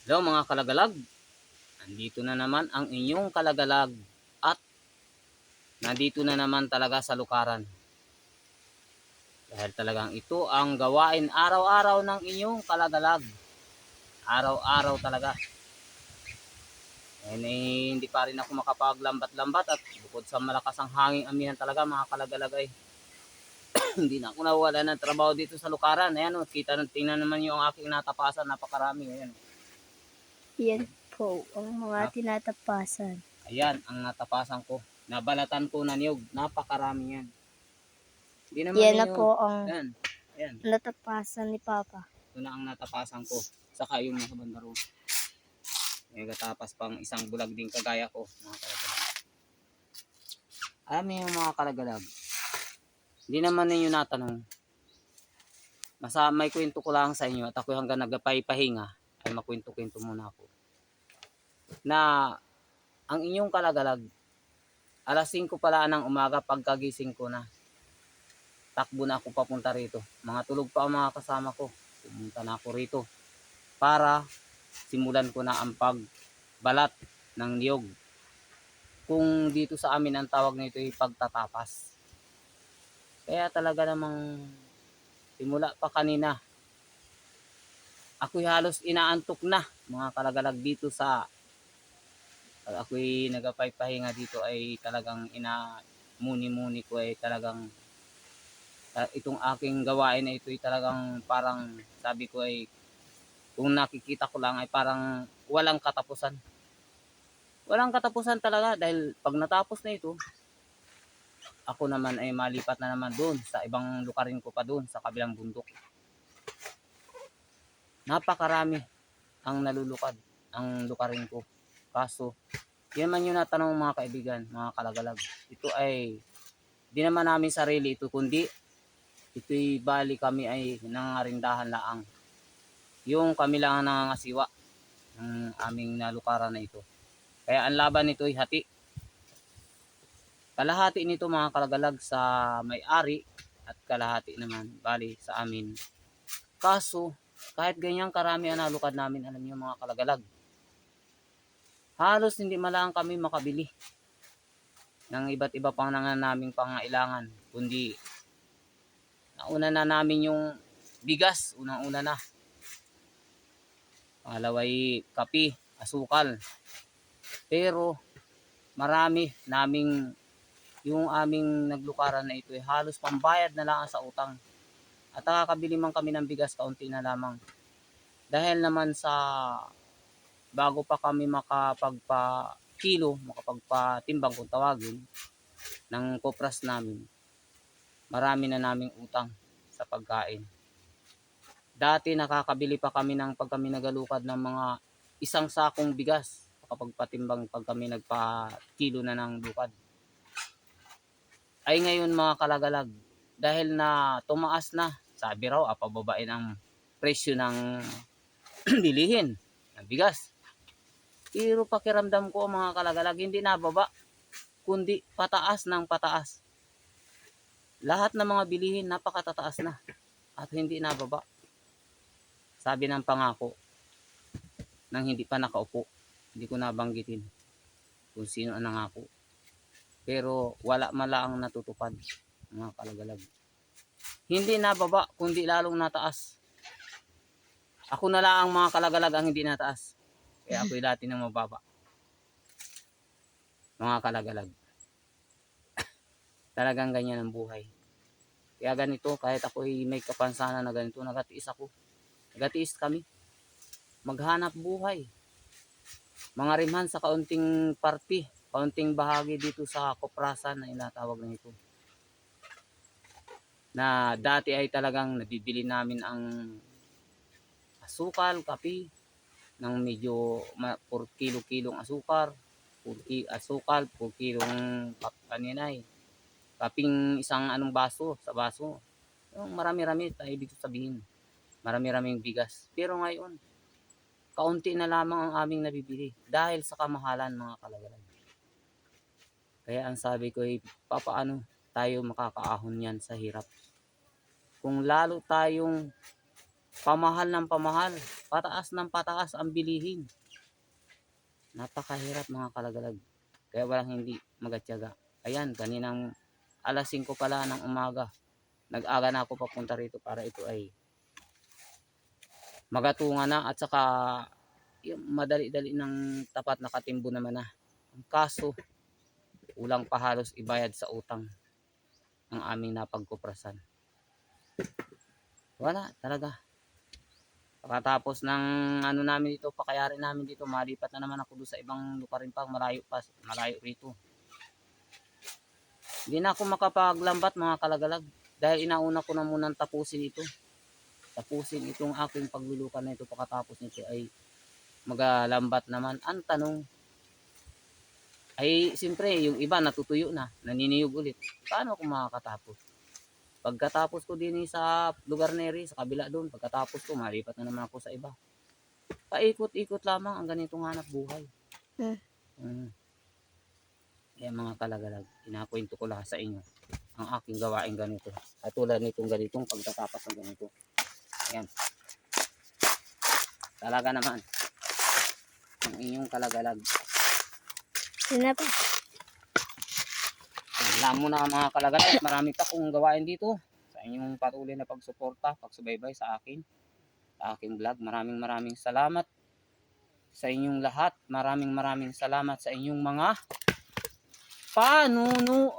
Hello mga kalagalag, nandito na naman ang inyong kalagalag at nandito na naman talaga sa lukaran. Dahil talagang ito ang gawain araw-araw ng inyong kalagalag. Araw-araw talaga. Hindi pa rin ako makapaglambat-lambat at bukod sa malakas ang hanging amihan talaga mga kalagalag ay hindi na ako nawala ng trabaho dito sa lukaran. Ayan o, tingnan naman yung aking natapasan, napakarami. Ayan. Yan po ang mga tinatapasan. Ayan ang natapasan ko. Nabalatan ko na niyog. Napakarami yan. Hindi naman Yan na ninyo. po ang Ayan. natapasan ni Papa. Ito na ang natapasan ko. Saka yung nasa banda ron. May katapas pang isang bulag din kagaya ko. Mga kalagalag. Alam niyo yung mga kalagalag. Hindi naman ninyo natanong. May kwento ko lang sa inyo at ako hanggang nagpapahinga ay makwento-kwento muna ako. Na ang inyong kalagalag, alas 5 pala ng umaga pagkagising ko na. Takbo na ako papunta rito. Mga tulog pa ang mga kasama ko. Pumunta na ako rito para simulan ko na ang pagbalat ng niyog. Kung dito sa amin ang tawag nito ay pagtatapas. Kaya talaga namang simula pa kanina ako'y halos inaantok na mga kalagalag dito sa ako'y nagapay-pahinga dito ay talagang muni ko ay talagang itong aking gawain na ito ay talagang parang sabi ko ay kung nakikita ko lang ay parang walang katapusan. Walang katapusan talaga dahil pag natapos na ito, ako naman ay malipat na naman doon sa ibang lukarin ko pa doon sa kabilang bundok. Napakarami ang nalulukad ang lukarin ko. Kaso, yan man yung natanong mga kaibigan, mga kalagalag. Ito ay, di naman namin sarili ito, kundi ito'y bali kami ay nangarindahan laang. Yung kami lang ang nangangasiwa ng aming nalukaran na ito. Kaya ang laban nito ay hati. Kalahati nito mga kalagalag sa may-ari at kalahati naman bali sa amin. Kaso, kahit ganyang karami ang nalukad namin, alam niyo mga kalagalag, halos hindi malang kami makabili ng iba't iba pang naming pangailangan, kundi nauna na namin yung bigas, unang-una na. Pangalaway kape, asukal. Pero marami naming yung aming naglukaran na ito ay halos pambayad na lang sa utang. At nakakabili man kami ng bigas, kaunti na lamang. Dahil naman sa bago pa kami makapagpa-kilo, makapagpatimbang kung tawagin, ng kopras namin, marami na naming utang sa pagkain. Dati nakakabili pa kami ng pag kami nagalukad ng mga isang sakong bigas kapag patimbang pag kami nagpa-kilo na ng lukad. Ay ngayon mga kalagalag, dahil na tumaas na, sabi raw, pababain ang presyo ng bilihin ng bigas. Pero pakiramdam ko mga kalagalag, hindi nababa, kundi pataas ng pataas. Lahat ng mga bilihin napakatataas na at hindi nababa. Sabi ng pangako nang hindi pa nakaupo, hindi ko nabanggitin kung sino ang nangako. Pero wala mala ang natutupad mga kalagalag. Hindi nababa kundi lalong nataas. Ako na lang ang mga kalagalag ang hindi nataas. Kaya ako'y dati nang mababa. Mga kalagalag. Talagang ganyan ang buhay. Kaya ganito, kahit ako'y may kapansanan na ganito, nagatiis ako. Nagatiis kami. Maghanap buhay. Mga rimhan sa kaunting party, kaunting bahagi dito sa koprasan na inatawag na ito. Na dati ay talagang nabibili namin ang asukal, kape, ng medyo 4 kilo-kilong asukal, 4 kilong kaninay. Kaping isang baso sa baso. Yung marami-rami, ibig sabihin. Marami-raming bigas. Pero ngayon, kaunti na lamang ang aming nabibili dahil sa kamahalan mga kalagalag. Kaya ang sabi ko ay papaano tayo makakaahon yan sa hirap. Kung lalo tayong pamahal ng pamahal pataas ng pataas ang bilihin. Napakahirap mga kalagalag. Kaya walang hindi magatyaga. Ayan, kaninang alas 5 pala ng umaga. Nag-aga na ako papunta rito para ito ay magatungan na at saka yung madali-dali ng tapat nakatimbo naman na. Ang kaso, ulang pa halos ibayad sa utang ang aming napagkuprasan. Wala talaga. Pagkatapos ng ano namin dito, pakayarin namin dito, malipat na naman ako doon sa ibang lugar rin pa, malayo rito. Hindi na ako makapaglambat mga kalagalag dahil inauna ko na munang tapusin ito. Tapusin itong aking paglulukan na ito, pagkatapos nito ay magalambat naman. Ang tanong ay siyempre yung iba natutuyo na, naniniyog ulit. Paano ako makakatapos? Pagkatapos ko din sa lugar na rin, sa kabila doon, pagkatapos ko, malipat na naman ako sa iba. Paikot-ikot lamang ang ganitong hanap buhay. Kaya mga kalagalag, inakwento ko lahat sa inyo ang aking gawain ganito. At tulad nitong ganitong pagtatapas ng ganito. Ayan. Talaga naman, ang inyong kalagalag. Yun na pa. Alam mo na mga kalagalag, marami pa kong gawain dito sa inyong patuloy na pagsuporta, pagsubaybay sa akin, sa aking vlog. Maraming salamat sa inyong lahat. Maraming salamat sa inyong mga panunood.